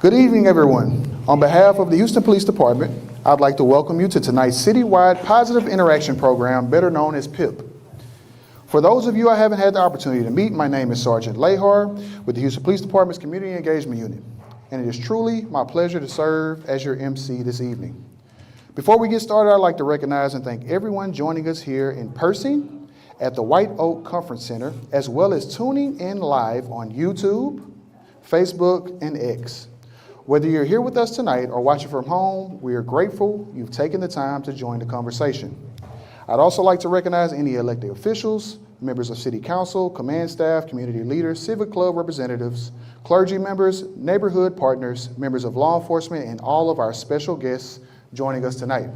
Good evening, everyone. On behalf of the Houston Police Department, I'd like to welcome you to tonight's citywide Positive Interaction Program, better known as PIP. For those of you I haven't had the opportunity to meet, my name is Sergeant Lahar with the Houston Police Department's Community Engagement Unit, and it is truly my pleasure to serve as your MC this evening. Before we get started, I'd like to recognize and thank everyone joining us here in person at the White Oak Conference Center, as well as tuning in live on YouTube, Facebook, and X. Whether you're here with us tonight or watching from home, we are grateful you've taken the time to join the conversation. I'd also like to recognize any elected officials, members of City Council, command staff, community leaders, civic club representatives, clergy members, neighborhood partners, members of law enforcement, and all of our special guests joining us tonight.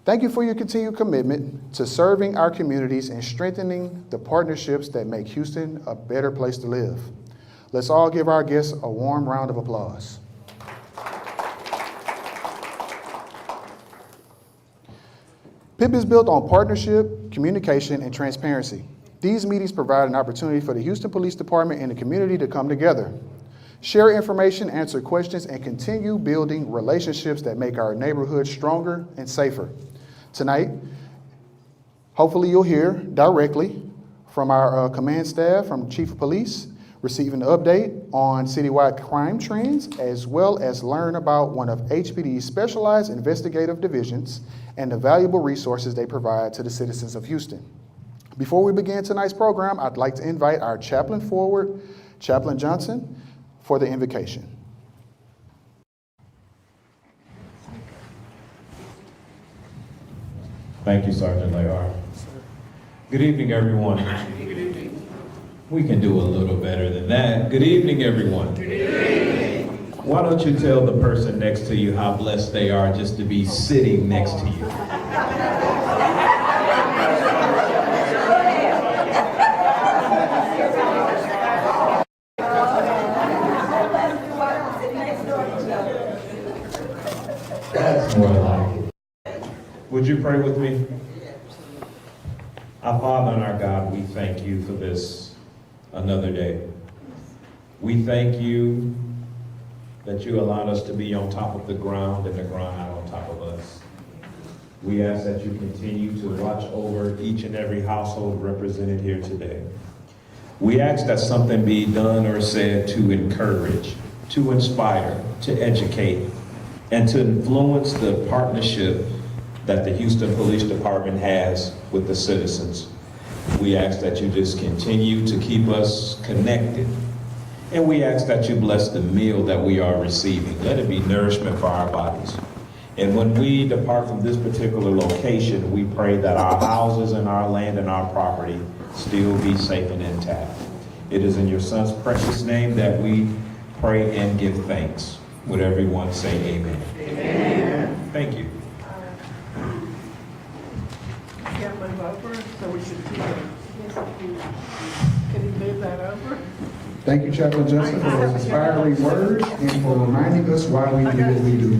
Thank you for your continued commitment to serving our communities and strengthening the partnerships that make Houston a better place to live. Let's all give our guests a warm round of applause. PIP is built on partnership, communication, and transparency. These meetings provide an opportunity for the Houston Police Department and the community to come together, share information, answer questions, and continue building relationships that make our neighborhood stronger and safer. Tonight, hopefully you'll hear directly from our command staff, from Chief of Police, receive an update on citywide crime trends, as well as learn about one of HPD's specialized investigative divisions and the valuable resources they provide to the citizens of Houston. Before we begin tonight's program, I'd like to invite our chaplain forward, Chaplain Johnson, for the invocation. Thank you, Sergeant Lahar. Good evening, everyone. We can do a little better than that. Good evening, everyone. Good evening. Why don't you tell the person next to you how blessed they are just to be sitting next to you? That's more like it. Would you pray with me? Our Father and our God, we thank you for this another day. We thank you that you allowed us to be on top of the ground and the ground not on top of us. We ask that you continue to watch over each and every household represented here today. We ask that something be done or said to encourage, to inspire, to educate, and to influence the partnership that the Houston Police Department has with the citizens. We ask that you just continue to keep us connected. And we ask that you bless the meal that we are receiving. Let it be nourishment for our bodies. And when we depart from this particular location, we pray that our houses and our land and our property still be safe and intact. It is in your Son's precious name that we pray and give thanks. Would everyone say amen? Amen. Thank you. So we should do it. Can you move that over? Thank you, Chaplain Johnson, for those inspiring words and for reminding us why we do what we do.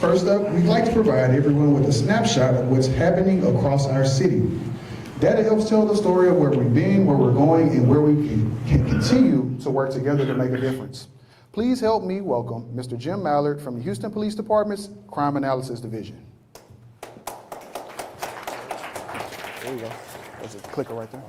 First up, we'd like to provide everyone with a snapshot of what's happening across our city. Data helps tell the story of where we've been, where we're going, and where we can continue to work together to make a difference. Please help me welcome Mr. Jim Mallard from the Houston Police Department's Crime Analysis Division. There you go. There's a clicker right there.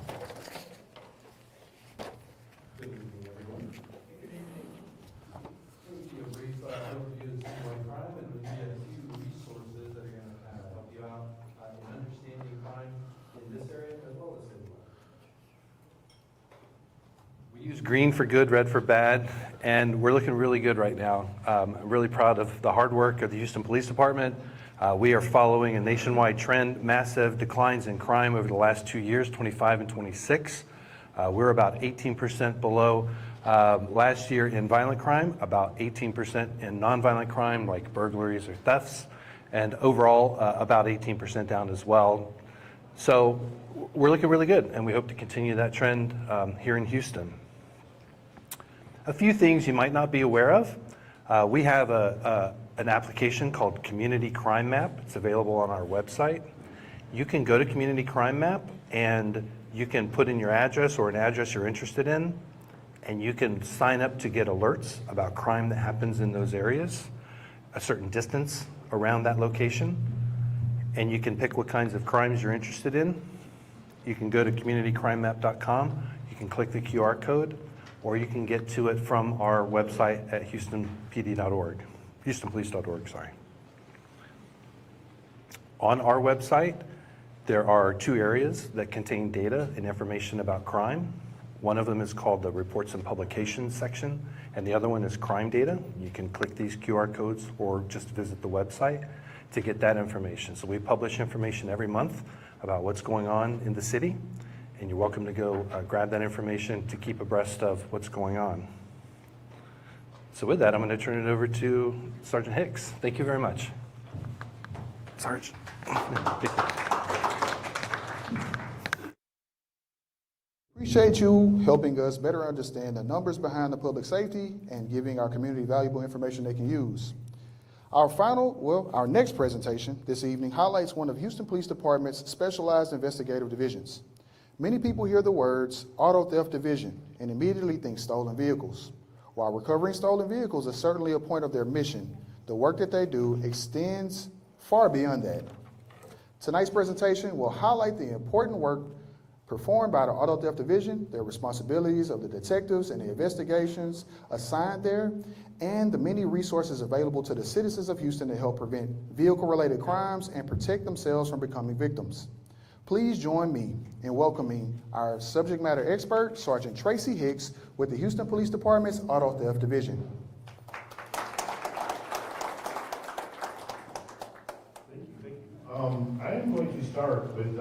We use green for good, red for bad, and we're looking really good right now. I'm really proud of the hard work of the Houston Police Department. We are following a nationwide trend, massive declines in crime over the last 2 years, 25 and 26. We're about 18% below last year in violent crime, about 18% in nonviolent crime like burglaries or thefts, and overall about 18% down as well. So we're looking really good, and we hope to continue that trend here in Houston. A few things you might not be aware of. We have an application called Community Crime Map. It's available on our website. You can go to Community Crime Map and you can put in your address or an address you're interested in, and you can sign up to get alerts about crime that happens in those areas, a certain distance around that location, and you can pick what kinds of crimes you're interested in. You can go to communitycrimemap.com, you can click the QR code, or you can get to it from our website at houstonpd.org, houstonpolice.org, sorry. On our website, there are 2 areas that contain data and information about crime. One of them is called the Reports and Publications section, and the other one is crime data. You can click these QR codes or just visit the website to get that information. So we publish information every month about what's going on in the city, and you're welcome to go grab that information to keep abreast of what's going on. So with that, I'm going to turn it over to Sergeant Hicks. Thank you very much. Sarge. Appreciate you helping us better understand the numbers behind the public safety and giving our community valuable information they can use. Our next presentation this evening highlights one of Houston Police Department's specialized investigative divisions. Many people hear the words Auto Theft Division and immediately think stolen vehicles. While recovering stolen vehicles is certainly a point of their mission, the work that they do extends far beyond that. Tonight's presentation will highlight the important work performed by the Auto Theft Division, their responsibilities of the detectives and the investigations assigned there, and the many resources available to the citizens of Houston to help prevent vehicle-related crimes and protect themselves from becoming victims. Please join me in welcoming our subject matter expert, Sergeant Tracy Hicks, with the Houston Police Department's Auto Theft Division. Thank you. I am going to start with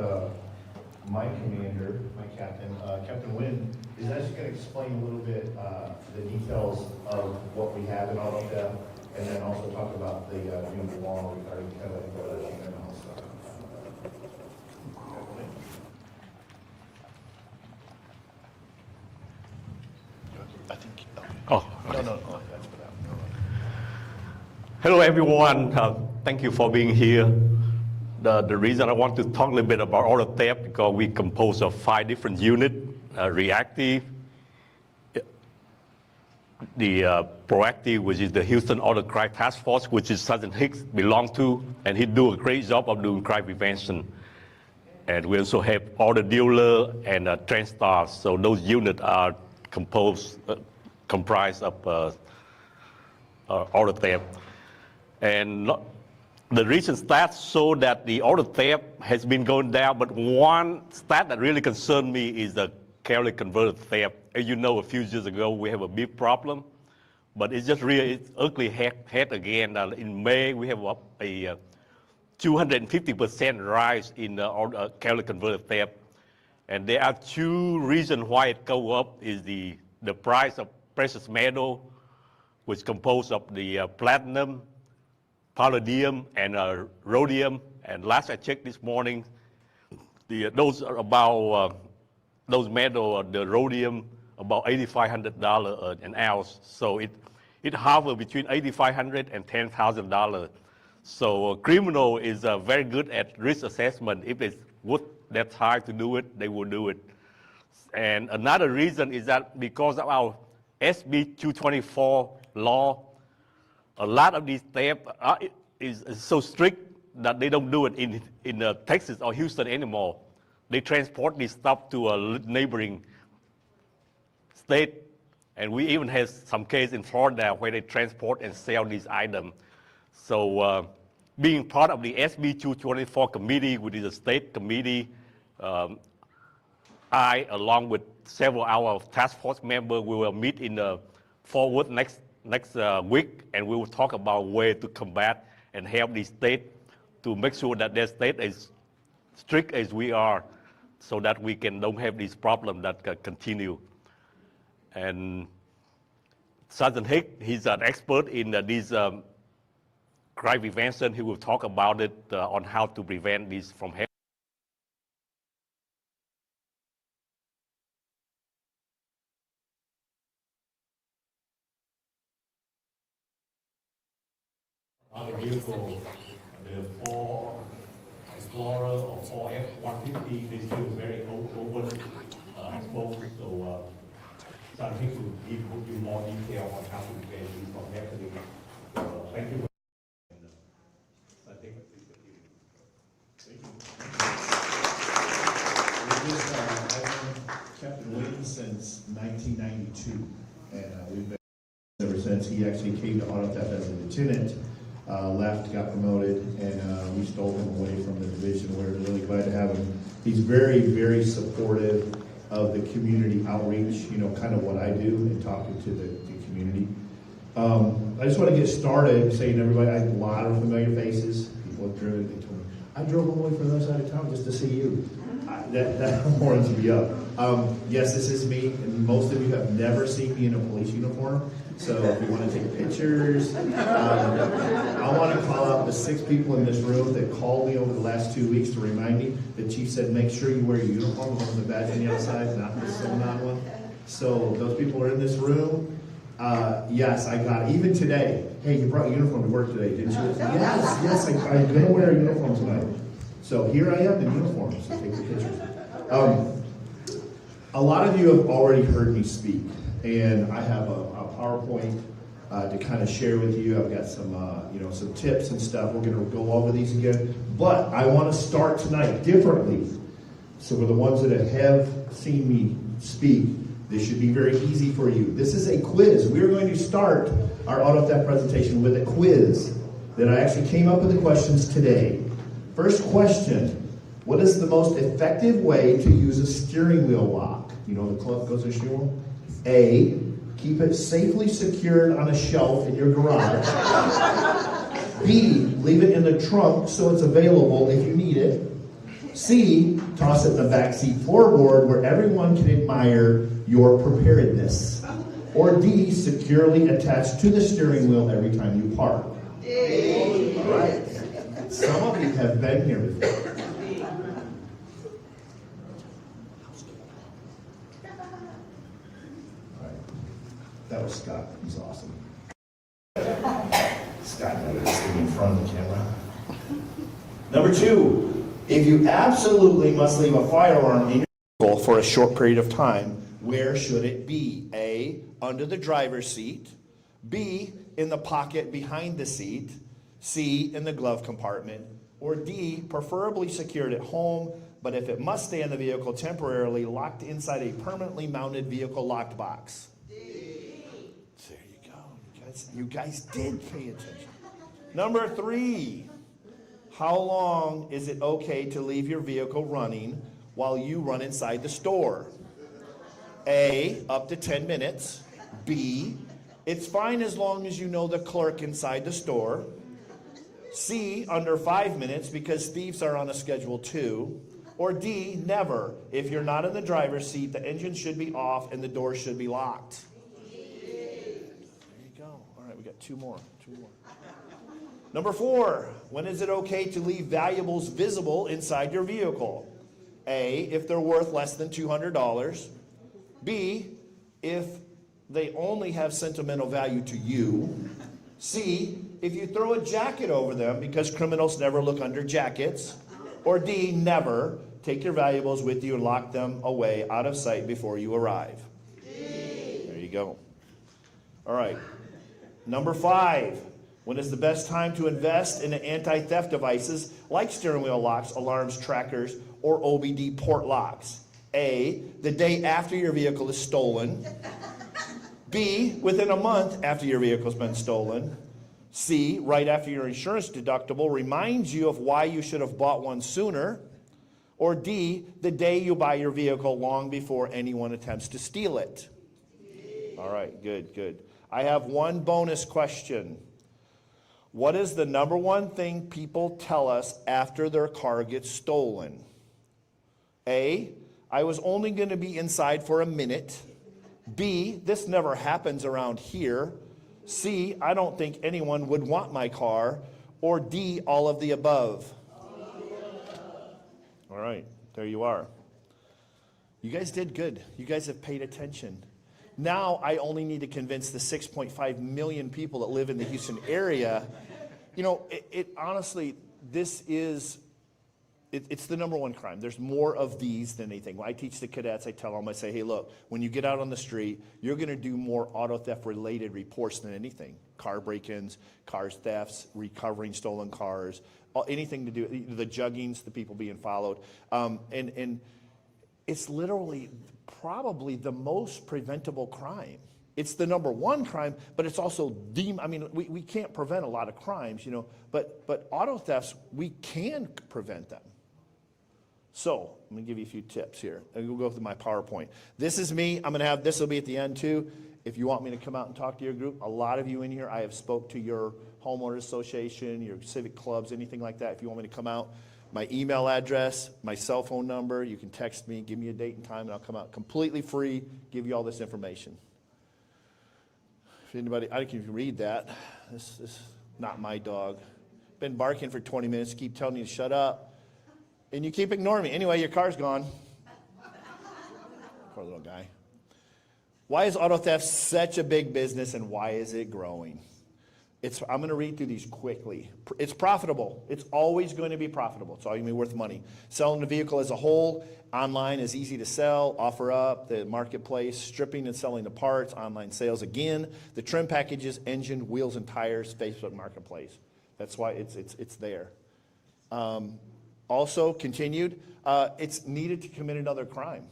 my commander, my captain, Captain Wynn, is actually going to explain a little bit the details of what we have in auto theft, and then also talk about the new law regarding coalition and also. I think. Oh, No. that's for that. Hello, everyone. Thank you for being here. The reason I want to talk a little bit about auto theft because we compose of 5 different units: reactive, the proactive, which is the Houston Auto Crime Task Force, which is Sergeant Hicks belong to, and he do a great job of doing crime prevention. And we also have auto dealer and train stars. So those units are comprised of auto theft. And the recent stats show that the auto theft has been going down, but one stat that really concerned me is the catalytic converter theft. As you know, a few years ago, we have a big problem, but it's just really, it's ugly head again. In May, we have a 250% rise in the catalytic converter theft. And there are 2 reasons why it go up is the price of precious metal, which composed of the platinum, palladium, and rhodium. And last I checked this morning, those are about those metal, the rhodium, about $8,500 an ounce. So it hover between $8,500 and $10,000. So criminal is very good at risk assessment. If it's worth that high to do it, they will do it. And another reason is that because of our SB 224 law, a lot of these theft is so strict that they don't do it in Texas or Houston anymore. They transport this stuff to a neighboring state, and we even have some case in Florida where they transport and sell these items. So being part of the SB 224 committee, which is a state committee, I, along with several our task force members, we will meet in the forward next week, and we will talk about ways to combat and help the state to make sure that their state is strict as we are, so that we don't have these problems that continue. And Sergeant Hicks, he's an expert in these crime prevention. He will talk about it on how to prevent this from happening. Other vehicle, the Ford Explorer or Ford F-150, they still very open, exposed. Sergeant Hicks will give you more detail on how to prepare you for next week. Thank you. Sergeant Hicks, please continue. Thank you. I've been Captain Wynn since 1992, and we've been ever since. He actually came to auto theft as a lieutenant, left, got promoted, and we stole him away from the division. We're really glad to have him. He's very, very supportive of the community outreach, you know, kind of what I do and talking to the community. I just want to get started saying everybody, I have a lot of familiar faces. People have driven, they told me, I drove all the way from the other side of town just to see you. That warms me up. Yes, this is me, and most of you have never seen me in a police uniform. So if you want to take pictures, I want to call out the 6 people in this room that called me over the last 2 weeks to remind me. The chief said, make sure you wear your uniform, one of the badge on the outside, not the sewn on one. So those people are in this room. Yes, I got, even today, hey, you brought a uniform to work today, didn't you? Yes, I'm going to wear a uniform tonight. So here I am in uniform, so take the pictures. A lot of you have already heard me speak, and I have a PowerPoint to kind of share with you. I've got some, some tips and stuff. We're going to go over these again, but I want to start tonight differently. So for the ones that have seen me speak, this should be very easy for you. This is a quiz. We're going to start our auto theft presentation with a quiz that I actually came up with the questions today. First question, what is the most effective way to use a steering wheel lock? You know the club goes to steering wheel? A, keep it safely secured on a shelf in your garage. B, leave it in the trunk so it's available if you need it. C, toss it in the backseat floorboard where everyone can admire your preparedness. Or D, securely attached to the steering wheel every time you park. All right. Some of you have been here before. All right. That was Scott. He's awesome. Scott noticed this thing in front of the camera. Number 2, if you absolutely must leave a firearm in your vehicle for a short period of time, where should it be? A, under the driver's seat. B, in the pocket behind the seat. C, in the glove compartment. Or D, preferably secured at home, but if it must stay in the vehicle temporarily, locked inside a permanently mounted vehicle locked box. D. There you go. You guys did pay attention. Number 3, how long is it okay to leave your vehicle running while you run inside the store? A, up to 10 minutes. B, it's fine as long as you know the clerk inside the store. C, under 5 minutes because thieves are on a schedule too. Or D, never. If you're not in the driver's seat, the engine should be off and the door should be locked. There you go. All right, we got 2 more. Number 4, when is it okay to leave valuables visible inside your vehicle? A, if they're worth less than $200. B, if they only have sentimental value to you. C, if you throw a jacket over them because criminals never look under jackets. Or D, never. Take your valuables with you and lock them away out of sight before you arrive. D. There you go. All right. Number 5, when is the best time to invest in anti-theft devices like steering wheel locks, alarms, trackers, or OBD port locks? A, the day after your vehicle is stolen. B, within a month after your vehicle's been stolen. C, right after your insurance deductible reminds you of why you should have bought one sooner. Or D, the day you buy your vehicle long before anyone attempts to steal it. All right, good. I have one bonus question. What is the number one thing people tell us after their car gets stolen? A, I was only going to be inside for a minute. B, this never happens around here. C, I don't think anyone would want my car. Or D, all of the above. All right, there you are. You guys did good. You guys have paid attention. Now I only need to convince the 6.5 million people that live in the Houston area. You know, honestly, this is it's the number one crime. There's more of these than anything. When I teach the cadets, I tell them, I say, hey, look, when you get out on the street, you're going to do more auto theft related reports than anything. Car break-ins, cars thefts, recovering stolen cars, anything to do, the juggings, the people being followed. And it's literally probably the most preventable crime. It's the number one crime, but it's also we can't prevent a lot of crimes, but auto thefts, we can prevent them. So I'm gonna give you a few tips here. I'm gonna go through my PowerPoint. This is me. I'm gonna have, this will be at the end too. If you want me to come out and talk to your group, a lot of you in here, I have spoke to your homeowners association, your civic clubs, anything like that. If you want me to come out, my email address, my cell phone number, you can text me, give me a date and time, and I'll come out completely free, give you all this information. If anybody, I can read that. This is not my dog. Been barking for 20 minutes, keep telling you to shut up. And you keep ignoring me. Anyway, your car's gone. Poor little guy. Why is auto theft such a big business and why is it growing? I'm going to read through these quickly. It's profitable. It's always going to be profitable. It's always going to be worth money. Selling the vehicle as a whole, online is easy to sell, offer up, the marketplace, stripping and selling the parts, online sales again, the trim packages, engine, wheels and tires, Facebook Marketplace. That's why it's there. Also, continued, it's needed to commit another crime.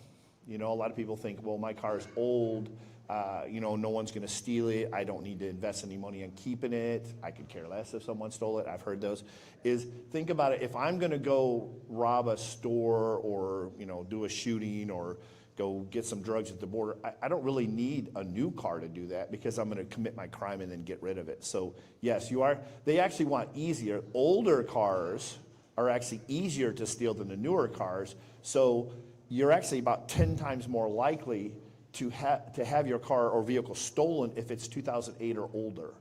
A lot of people think, well, my car is old, no one's going to steal it. I don't need to invest any money on keeping it. I could care less if someone stole it. I've heard those. Think about it. If I'm going to go rob a store or, do a shooting or go get some drugs at the border, I don't really need a new car to do that because I'm going to commit my crime and then get rid of it. So, yes, they actually want easier. Older cars are actually easier to steal than the newer cars. So you're actually about 10 times more likely to have your car or vehicle stolen if it's 2008 or older.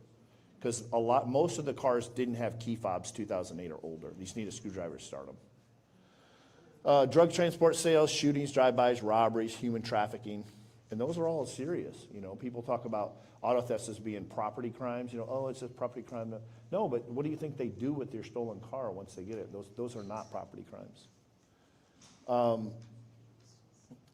Because most of the cars didn't have key fobs 2008 or older. You just need a screwdriver to start them. Drug transport sales, shootings, drive-bys, robberies, human trafficking. And those are all serious. People talk about auto thefts as being property crimes. Oh, it's a property crime. No, but what do you think they do with their stolen car once they get it? Those are not property crimes.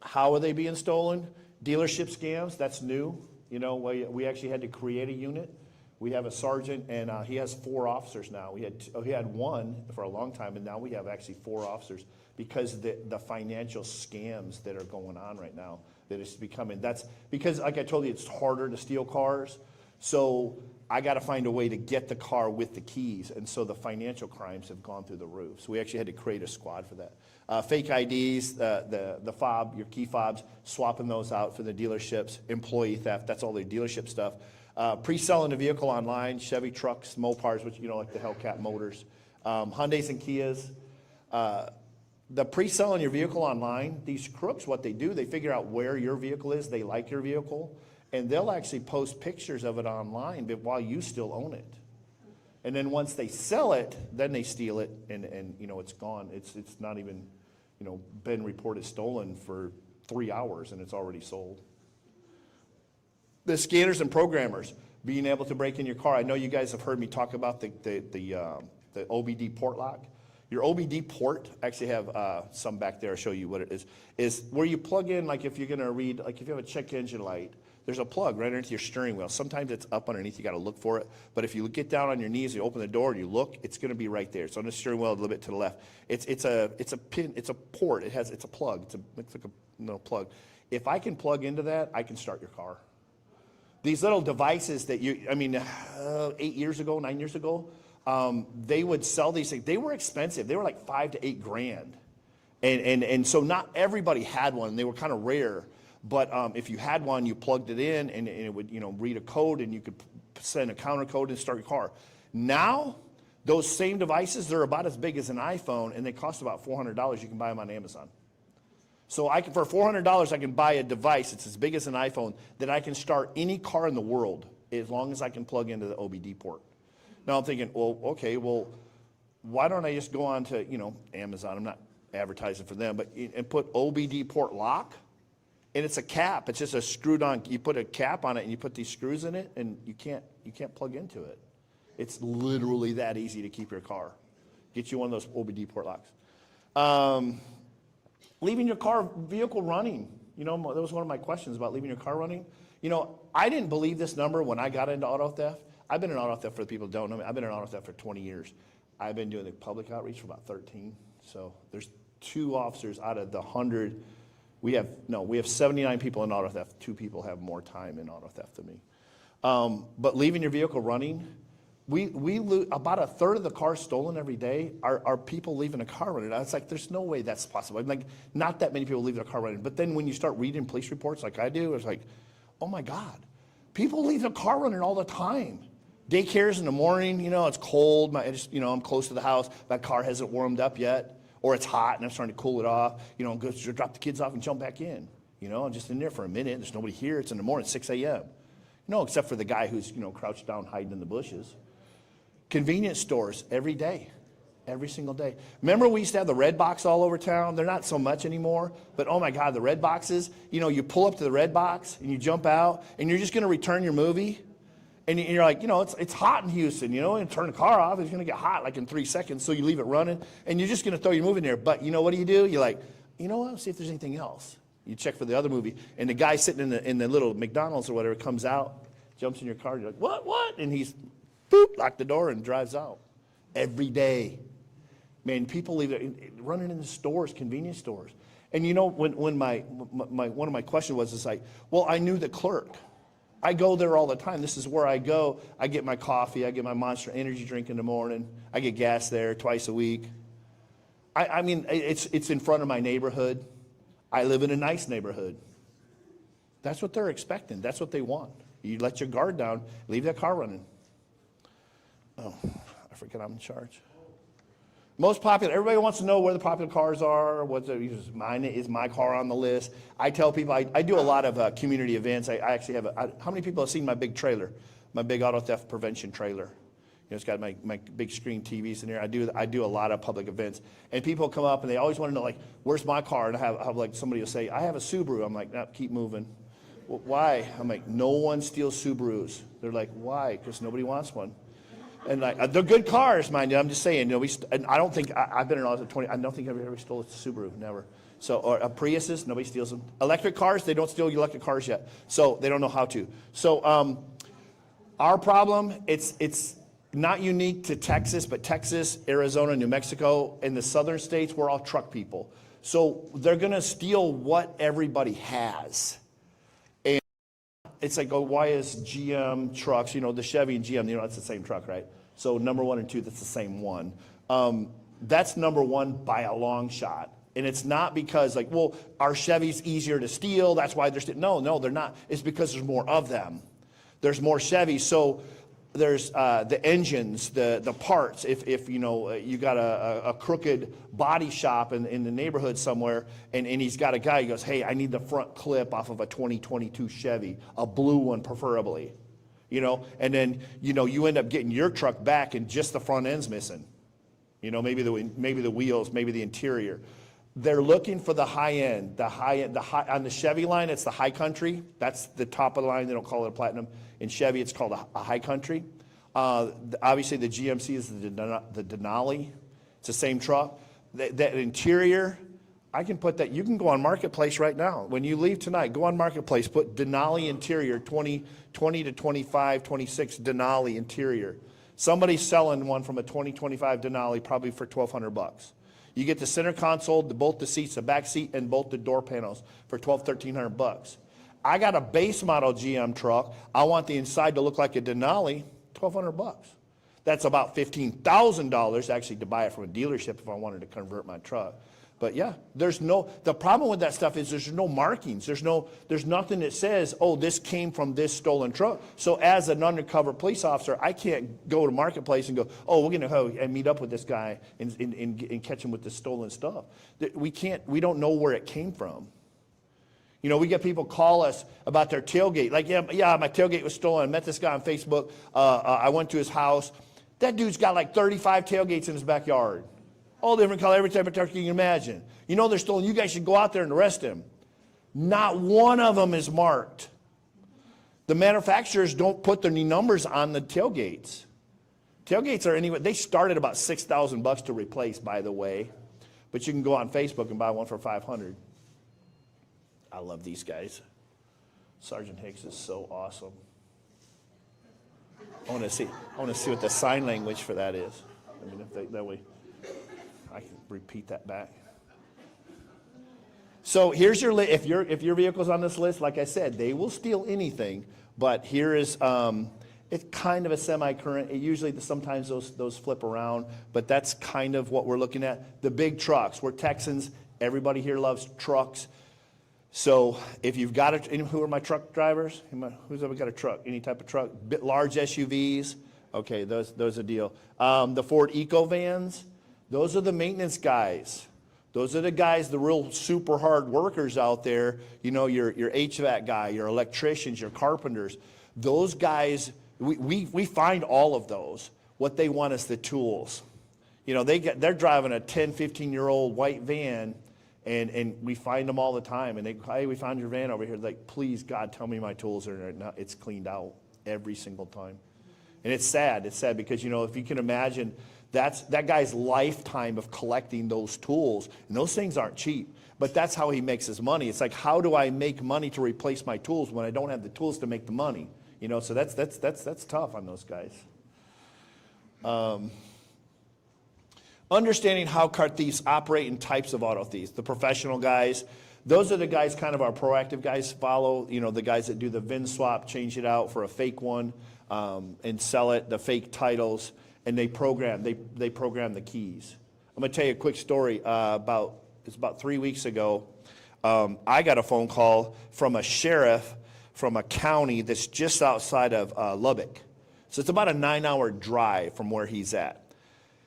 How are they being stolen? Dealership scams, that's new. We actually had to create a unit. We have a sergeant, and he has 4 officers now. He had 1 for a long time, and now we have actually 4 officers because the financial scams that are going on right now that is becoming. That's because, like I told you, it's harder to steal cars. So I got to find a way to get the car with the keys, and so the financial crimes have gone through the roof. So we actually had to create a squad for that. Fake IDs, the fob, your key fobs, swapping those out for the dealerships, employee theft, that's all the dealership stuff. Pre-selling the vehicle online, Chevy trucks, Mopars, which, like the Hellcat motors, Hyundais and Kias. The pre-selling your vehicle online, these crooks, what they do, they figure out where your vehicle is, they like your vehicle, and they'll actually post pictures of it online but while you still own it. And then once they sell it, then they steal it, and it's gone. It's not even, been reported stolen for 3 hours, and it's already sold. The scanners and programmers, being able to break in your car. I know you guys have heard me talk about the OBD port lock. Your OBD port, actually have some back there, I'll show you what it is where you plug in, like if you're going to read, like if you have a check engine light, there's a plug right into your steering wheel. Sometimes it's up underneath, you got to look for it. But if you get down on your knees, you open the door and you look, it's going to be right there. It's on the steering wheel a little bit to the left. It's a pin, it's a port. It's a plug. It's like a plug. If I can plug into that, I can start your car. These little devices that 8 years ago, 9 years ago, they would sell these things. They were expensive. They were like $5,000 to $8,000, and so not everybody had one. They were kind of rare. But if you had one, you plugged it in, and it would read a code, and you could send a counter code and start your car. Now, those same devices, they're about as big as an iPhone, and they cost about $400. You can buy them on Amazon. So for $400, I can buy a device that's as big as an iPhone that I can start any car in the world as long as I can plug into the OBD port. Now I'm thinking, why don't I just go on to Amazon? I'm not advertising for them, and put OBD port lock. And it's a cap. It's just a screwed on. You put a cap on it and you put these screws in it, and you can't plug into it. It's literally that easy to keep your car. Get you one of those OBD port locks. Leaving your vehicle running. You know, that was one of my questions about leaving your car running. You know, I didn't believe this number when I got into auto theft. I've been in auto theft, for the people who don't know me, I've been in auto theft for 20 years. I've been doing the public outreach for about 13. So there's 2 officers out of the 100. We have 79 people in auto theft. 2 people have more time in auto theft than me. But leaving your vehicle running, we lose about a third of the cars stolen every day are people leaving a car running. It's like, there's no way that's possible. Like, not that many people leave their car running. But then when you start reading police reports like I do, it's like, oh my God, people leave their car running all the time. Daycares in the morning, you know, it's cold. I'm close to the house. My car hasn't warmed up yet. Or it's hot and I'm starting to cool it off. You know, go drop the kids off and jump back in. You know, I'm just in there for a minute. There's nobody here. It's in the morning, 6 a.m. No, except for the guy who's, you know, crouched down hiding in the bushes. Convenience stores every day, every single day. Remember we used to have the red box all over town? They're not so much anymore, but oh my God, the red boxes, you know, you pull up to the red box and you jump out and you're just going to return your movie. And you're like, you know, it's hot in Houston, you know, and turn the car off. It's going to get hot like in 3 seconds. So you leave it running and you're just going to throw your movie in there. But you know what do? You're like, you know what? Let's see if there's anything else. You check for the other movie and the guy sitting in the little McDonald's or whatever comes out, jumps in your car. You're like, what? And he's boop, lock the door and drives out every day. Man, people leave it running in the stores, convenience stores. And you know, when one of my questions was, it's like, well, I knew the clerk. I go there all the time. This is where I go. I get my coffee. I get my Monster Energy drink in the morning. I get gas there twice a week. I mean, it's in front of my neighborhood. I live in a nice neighborhood. That's what they're expecting. That's what they want. You let your guard down, leave that car running. Oh, I forget I'm in charge. Most popular, everybody wants to know where the popular cars are, is my car on the list. I tell people, I do a lot of community events. I actually have, how many people have seen my big trailer, my big auto theft prevention trailer? You know, it's got my big screen TVs in there. I do a lot of public events. And people come up and they always want to know, like, where's my car? And I have like, somebody will say, I have a Subaru. I'm like, no, keep moving. Well, why? I'm like, no one steals Subarus. They're like, why? Because nobody wants one. And like, they're good cars, mind you. I'm just saying, you know, and I don't think, I've been in auto 20, I don't think I've ever stole a Subaru, never. So, or Priuses, nobody steals them. Electric cars, they don't steal electric cars yet. So they don't know how to. So our problem, it's not unique to Texas, but Texas, Arizona, New Mexico, and the southern states, we're all truck people. So they're gonna steal what everybody has. It's like, oh, why is GM trucks, you know, the Chevy and GM, you know, that's the same truck, right? So number 1 and 2, that's the same one. That's number 1 by a long shot. And it's not because like, well, our Chevy's easier to steal, that's why they're stealing. No, they're not. It's because there's more of them. There's more Chevys. So there's the engines, the parts. If you know, you got a crooked body shop in the neighborhood somewhere, and he's got a guy, he goes, hey, I need the front clip off of a 2022 Chevy, a blue one preferably, you know, and then, you know, you end up getting your truck back and just the front end's missing. You know, maybe the wheels, maybe the interior. They're looking for the high end, on the Chevy line, it's the high country. That's the top of the line. They don't call it a platinum. In Chevy, it's called a high country. Obviously, the GMC is the Denali. It's the same truck. That interior, I can put that. You can go on Marketplace right now. When you leave tonight, go on Marketplace, put Denali interior, 20 to 25, 26 Denali interior. Somebody's selling one from a 2025 Denali probably for $1,200. You get the center console, both the seats, the back seat, and both the door panels for $1,200-1,300. I got a base model GM truck. I want the inside to look like a Denali, $1,200. That's about $15,000 actually to buy it from a dealership if I wanted to convert my truck. But yeah, the problem with that stuff is there's no markings. There's nothing that says, oh, this came from this stolen truck. So as an undercover police officer, I can't go to Marketplace and go, oh, we're gonna go and meet up with this guy and catch him with this stolen stuff. We don't know where it came from. You know, we get people call us about their tailgate. Like, yeah, my tailgate was stolen. I met this guy on Facebook. I went to his house. That dude's got like 35 tailgates in his backyard. All different color, every type of truck you can imagine. You know they're stolen. You guys should go out there and arrest him. Not one of them is marked. The manufacturers don't put their new numbers on the tailgates. Tailgates are anyway, they start at about $6,000 to replace, by the way. but you can go on Facebook and buy one for $500. I love these guys. Sergeant Hicks is so awesome. I want to see what the sign language for that is. I mean, that way I can repeat that back. So here's your list. If your vehicle's on this list, like I said, they will steal anything. But here is it's kind of a semi-current. Usually, sometimes those flip around, but that's kind of what we're looking at. The big trucks. We're Texans. Everybody here loves trucks. So if you've got who are my truck drivers? Who's ever got a truck? Any type of truck? Large SUVs. Okay, those are the deal. The Ford Eco vans. Those are the maintenance guys. Those are the guys, the real super hard workers out there. You know, your HVAC guy, your electricians, your carpenters. Those guys, we find all of those. What they want is the tools. You know, they're driving a 10, 15-year-old white van, and we find them all the time. And hey, we found your van over here. Like, please, God, tell me my tools are in there. It's cleaned out every single time. And it's sad. It's sad because, you know, if you can imagine, that guy's lifetime of collecting those tools, and those things aren't cheap. But that's how he makes his money. It's like, how do I make money to replace my tools when I don't have the tools to make the money? You know, so that's tough on those guys. Understanding how car thieves operate and types of auto thieves. The professional guys, those are the guys kind of our proactive guys follow. You know, the guys that do the VIN swap, change it out for a fake one, and sell it, the fake titles, and they program the keys. I'm going to tell you a quick story about 3 weeks ago. I got a phone call from a sheriff from a county that's just outside of Lubbock. So it's about a 9-hour drive from where he's at.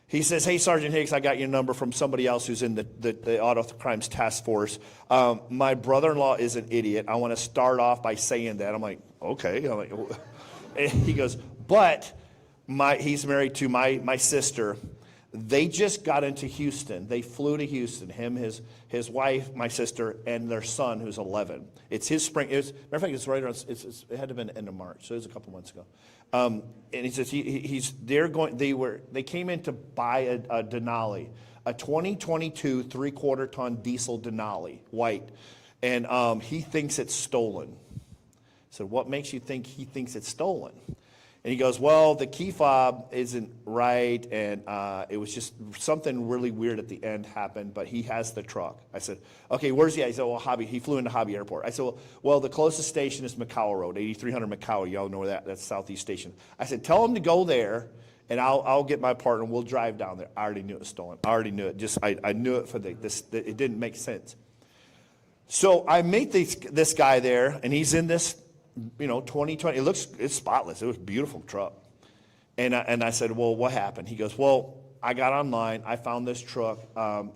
He says, hey, Sergeant Hicks, I got your number from somebody else who's in the Auto Crimes Task Force. My brother-in-law is an idiot. I want to start off by saying that. I'm like, okay. I'm like, and he goes, but he's married to my sister. They just got into Houston. They flew to Houston, him, his wife, my sister, and their son, who's 11. It's his spring. Matter of fact, it's right around. It had to have been end of March, so it was a couple months ago. And he says they came in to buy a Denali, a 2022 3/4 ton diesel Denali, white, and he thinks it's stolen. So what makes you think he thinks it's stolen? And he goes, well, the key fob isn't right, and it was just something really weird at the end happened, but he has the truck. I said, okay, where's he at? He said, well, Hobby. He flew into Hobby Airport. I said, well, the closest station is McCowell Road, 8300 McCowell. Y'all know where that's Southeast Station. I said, tell him to go there, and I'll get my partner, and we'll drive down there. I already knew it was stolen. I already knew it. I knew it it didn't make sense. So I meet this guy there, and he's in this, 2020, it's spotless. It was a beautiful truck. And I said, well, what happened? He goes, well, I got online. I found this truck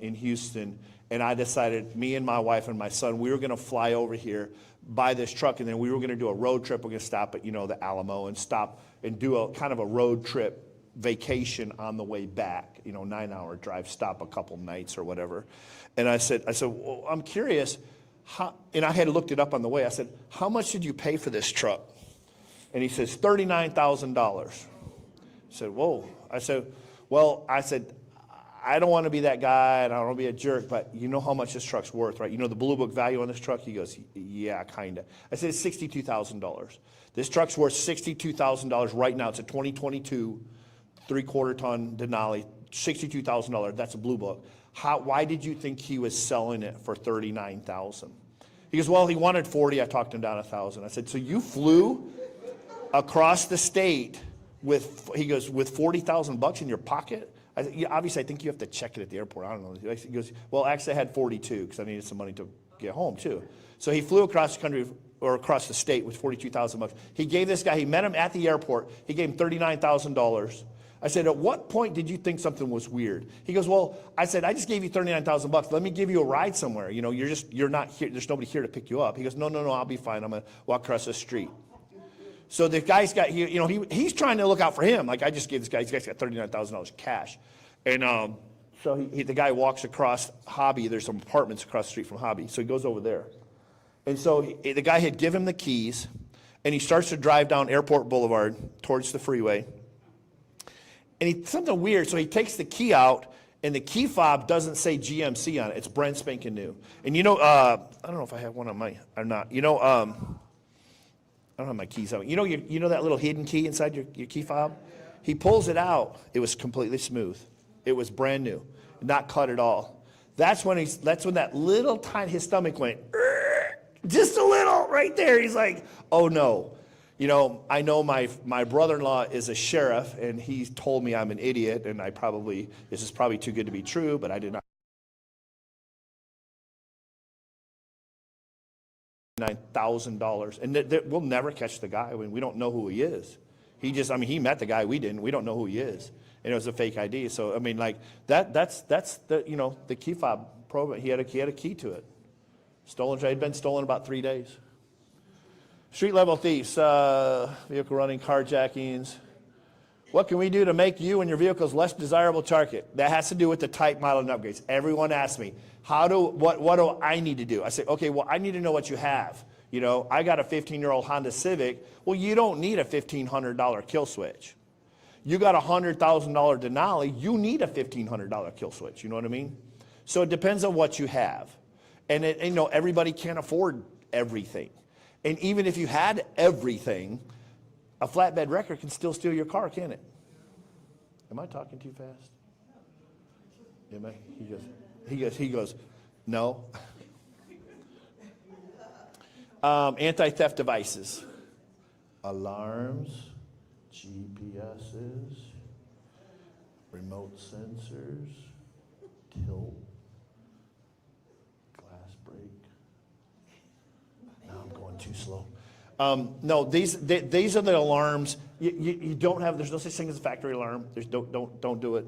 in Houston, and I decided, me and my wife and my son, we were going to fly over here, buy this truck, and then we were going to do a road trip. We're going to stop at, the Alamo and stop and do a kind of a road trip vacation on the way back, 9-hour drive, stop a couple nights or whatever. And I said, well, I'm curious. And I had looked it up on the way. I said, how much did you pay for this truck? And he says, $39,000. I said, whoa. I said, I don't want to be that guy, and I don't want to be a jerk, but you know how much this truck's worth, right? You know the Blue Book value on this truck? He goes, yeah, kind of. I said, it's $62,000. This truck's worth $62,000 right now. It's a 2022 3/4 ton Denali, $62,000. That's a Blue Book. Why did you think he was selling it for $39,000? He goes, well, he wanted 40. I talked him down 1,000. I said, so you flew across the state with 40,000 bucks in your pocket? I said, yeah, obviously, I think you have to check it at the airport. I don't know. He goes, well, actually, I had 42 because I needed some money to get home too. So he flew across the country or across the state with 42,000 bucks. He gave this guy. He met him at the airport. He gave him $39,000. I said, at what point did you think something was weird? He goes, well, I said, I just gave you $39,000. Let me give you a ride somewhere. You're not here. There's nobody here to pick you up. He goes, no, I'll be fine. I'm going to walk across the street. So the guy's got, he's trying to look out for him. Like, I just gave this guy got $39,000 cash. And so the guy walks across Hobby. There's some apartments across the street from Hobby. So he goes over there. And so the guy had given him the keys, and he starts to drive down Airport Boulevard towards the freeway. And something weird, so he takes the key out, And the key fob doesn't say GMC on it. It's brand spanking new. And you know, I don't know if I have one on my, or not. You know, I don't have my keys on. You know that little hidden key inside your key fob? He pulls it out. It was completely smooth. It was brand new, not cut at all. That's when that little tiny, his stomach went, just a little right there. He's like, oh no. You know, I know my brother-in-law is a sheriff, and he told me I'm an idiot, and this is probably too good to be true, but I did not. $9,000, and we'll never catch the guy. I mean, we don't know who he is. He met the guy, we didn't. We don't know who he is, and it was a fake ID. So I mean, like that's the the key fob program. He had a key to it. Stolen. It had been stolen about 3 days. Street level thieves, vehicle running, carjackings. What can we do to make you and your vehicles less desirable target? That has to do with the type, model, and upgrades. Everyone asks me, what do I need to do? I say, okay, well, I need to know what you have. You know, I got a 15-year-old Honda Civic. Well, you don't need a $1,500 kill switch. You got a $100,000 Denali, you need a $1,500 kill switch. You know what I mean? So it depends on what you have. And everybody can't afford everything. And even if you had everything, a flatbed wrecker can still steal your car, can't it? Am I talking too fast? Am I? He goes, no. Anti-theft devices. Alarms, GPSs, remote sensors, tilt, glass break. Now I'm going too slow. No, these are the alarms. You don't have. There's no such thing as a factory alarm. Don't do it.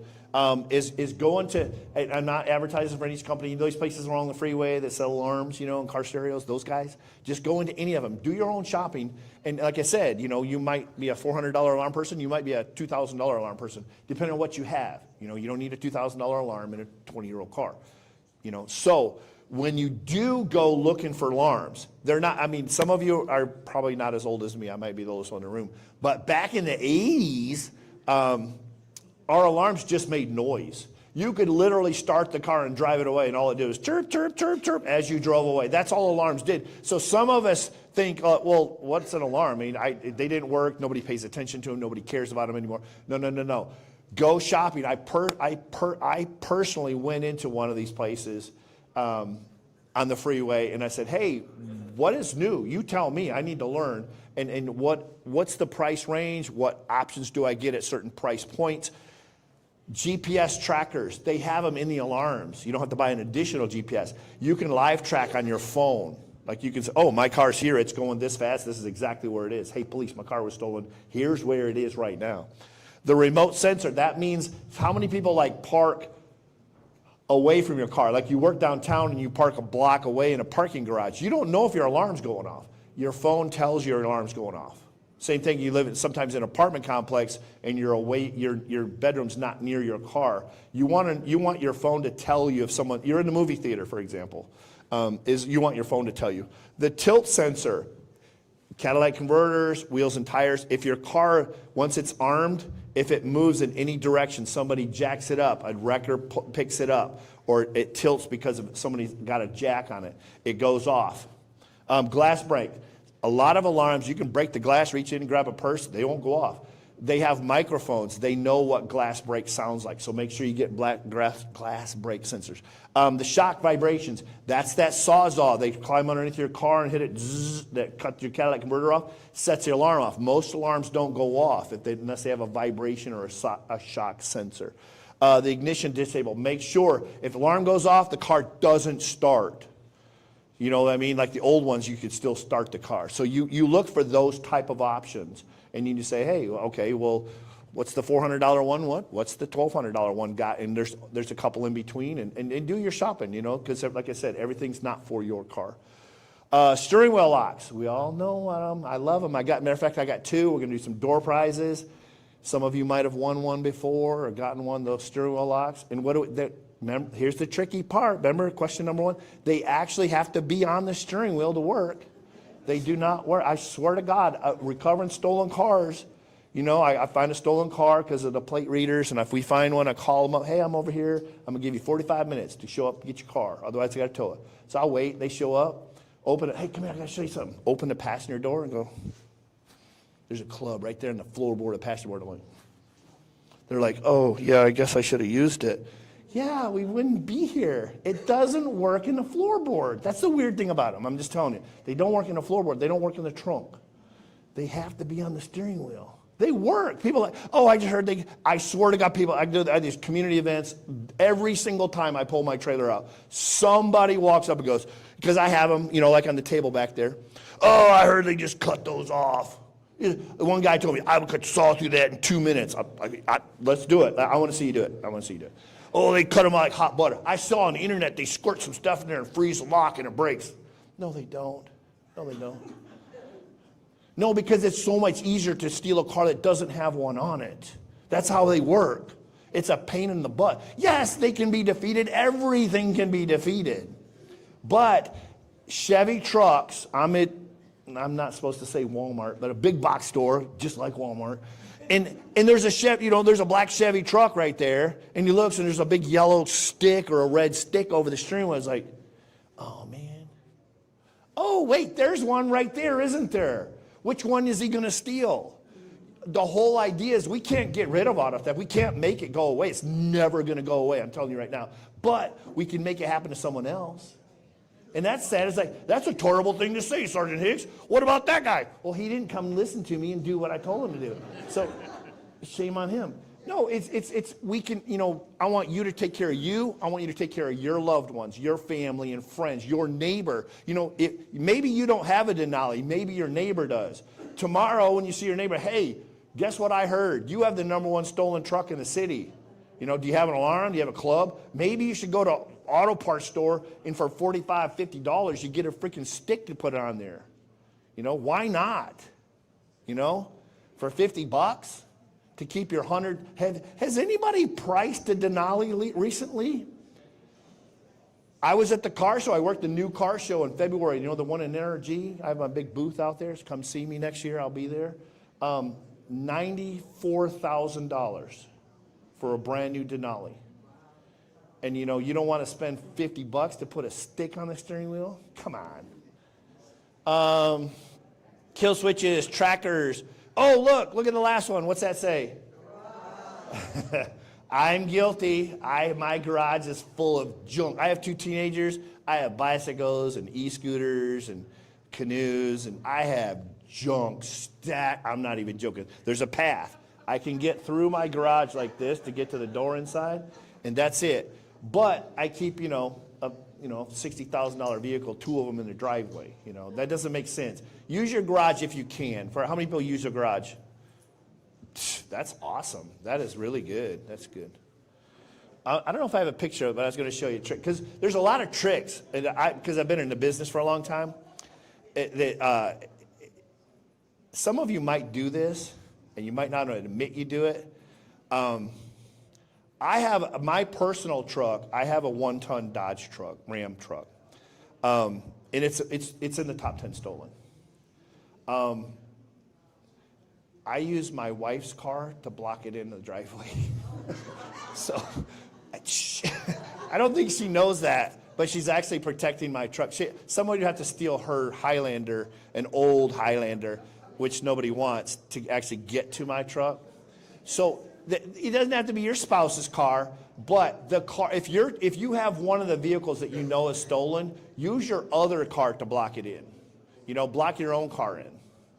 Is going to. I'm not advertising for any company. Those places along the freeway that sell alarms, and car stereos. Those guys. Just go into any of them. Do your own shopping. And like I said, you might be a $400 alarm person. You might be a $2,000 alarm person, depending on what you have. You don't need a $2,000 alarm in a 20-year-old car. So. When you do go looking for alarms, they're not, some of you are probably not as old as me. I might be the oldest one in the room. But back in the 80s, our alarms just made noise. You could literally start the car and drive it away, and all it did was chirp, chirp, chirp, chirp as you drove away. That's all alarms did. So some of us think, well, what's an alarm? They didn't work. Nobody pays attention to them. Nobody cares about them anymore. No. Go shopping. I personally went into one of these places on the freeway, and I said, hey, what is new? You tell me. I need to learn. And what's the price range? What options do I get at certain price points? GPS trackers, they have them in the alarms. You don't have to buy an additional GPS. You can live track on your phone. Like you can say, oh, my car's here. It's going this fast. This is exactly where it is. Hey, police, my car was stolen. Here's where it is right now. The remote sensor, that means how many people park away from your car. Like you work downtown and you park a block away in a parking garage. You don't know if your alarm's going off. Your phone tells your alarm's going off. Same thing, you live sometimes in an apartment complex and you're away, your bedroom's not near your car. You want your phone to tell you if you're in the movie theater, for example, you want your phone to tell you. The tilt sensor, catalytic converters, wheels and tires. If your car, once it's armed, if it moves in any direction, somebody jacks it up, a wrecker picks it up, or it tilts because somebody's got a jack on it, it goes off. Glass break. A lot of alarms, you can break the glass, reach in and grab a purse, they won't go off. They have microphones. They know what glass break sounds like, so make sure you get glass break sensors. The shock vibrations, that's that sawzall. They climb underneath your car and hit it, zzz, that cut your catalytic converter off, sets the alarm off. Most alarms don't go off unless they have a vibration or a shock sensor. The ignition disabled. Make sure if the alarm goes off, the car doesn't start. You know what I mean? Like the old ones, you could still start the car. So you look for those type of options. And you say, hey, okay, well, what's the $400 one? What's the $1,200 one got? And there's a couple in between. And do your shopping, because like I said, everything's not for your car. Steering wheel locks. We all know I love them. Matter of fact, I got two. We're going to do some door prizes. Some of you might have won one before or gotten one of those steering wheel locks. And here's the tricky part. Remember question number one? They actually have to be on the steering wheel to work. They do not work. I swear to God, recovering stolen cars, You know, I find a stolen car because of the plate readers, and if we find one, I call them up, hey, I'm over here. I'm going to give you 45 minutes to show up and get your car. Otherwise, I got to tow it. So I'll wait. They show up, open it. Hey, come here, I got to show you something. Open the passenger door and go, there's a club right there in the floorboard of the passenger door. They're like, oh, yeah, I guess I should have used it. Yeah, we wouldn't be here. It doesn't work in the floorboard. That's the weird thing about them. I'm just telling you. They don't work in the floorboard. They don't work in the trunk. They have to be on the steering wheel. They work. People are like, oh, I just heard I swear to God, people, I do these community events. Every single time I pull my trailer out, somebody walks up and goes, because I have them, you know, like on the table back there. Oh, I heard they just cut those off. One guy told me, I could saw through that in 2 minutes. Let's do it. I want to see you do it. I want to see you do it. Oh, they cut them like hot butter. I saw on the internet they squirt some stuff in there and freeze the lock and it breaks. No, they don't. No, they don't. No, because it's so much easier to steal a car that doesn't have one on it. That's how they work. It's a pain in the butt. Yes, they can be defeated. Everything can be defeated. But Chevy trucks, I'm not supposed to say Walmart, but a big box store, just like Walmart. And there's a Chevy, you know, there's a black Chevy truck right there, and you look, and there's a big yellow stick or a red stick over the steering wheel. It's like, oh man. Oh wait, there's one right there, isn't there? Which one is he going to steal? The whole idea is we can't get rid of auto theft. We can't make it go away. It's never going to go away, I'm telling you right now. But we can make it happen to someone else. And that's sad. It's like, that's a terrible thing to say, Sergeant Hicks. What about that guy? Well, he didn't come listen to me and do what I told him to do. So shame on him. No, we can, you know, I want you to take care of you. I want you to take care of your loved ones, your family and friends, your neighbor. You know, maybe you don't have a Denali. Maybe your neighbor does. Tomorrow when you see your neighbor, hey, guess what I heard? You have the #1 stolen truck in the city. You know, do you have an alarm? Do you have a club? Maybe you should go to auto parts store and for $45, $50, you get a freaking stick to put on there. You know, why not? You know, for $50 to keep your 100. Has anybody priced a Denali recently? I was at the car show. I worked the new car show in February. You know, the one in NRG. I have my big booth out there. So come see me next year. I'll be there. $94,000 for a brand new Denali. And you know, you don't want to spend $50 to put a stick on the steering wheel? Come on. Kill switches, trackers. Oh, look at the last one. What's that say? I'm guilty. My garage is full of junk. I have 2 teenagers. I have bicycles and e-scooters and canoes, and I have junk stacked. I'm not even joking. There's a path. I can get through my garage like this to get to the door inside, and that's it. But I keep, a $60,000 vehicle, 2 of them in the driveway. You know, that doesn't make sense. Use your garage if you can. For how many people use your garage? That's awesome. That is really good. That's good. I don't know if I have a picture of it, but I was going to show you a trick. Because there's a lot of tricks. Because I've been in the business for a long time. Some of you might do this, and you might not admit you do it. I have my personal truck. I have a 1-ton Dodge truck, Ram truck, and it's in the top 10 stolen. I use my wife's car to block it in the driveway. So I don't think she knows that, but she's actually protecting my truck. Somebody would have to steal her Highlander, an old Highlander, which nobody wants, to actually get to my truck. So it doesn't have to be your spouse's car, but the car. If you have one of the vehicles that you know is stolen, use your other car to block it in. You know, block your own car in.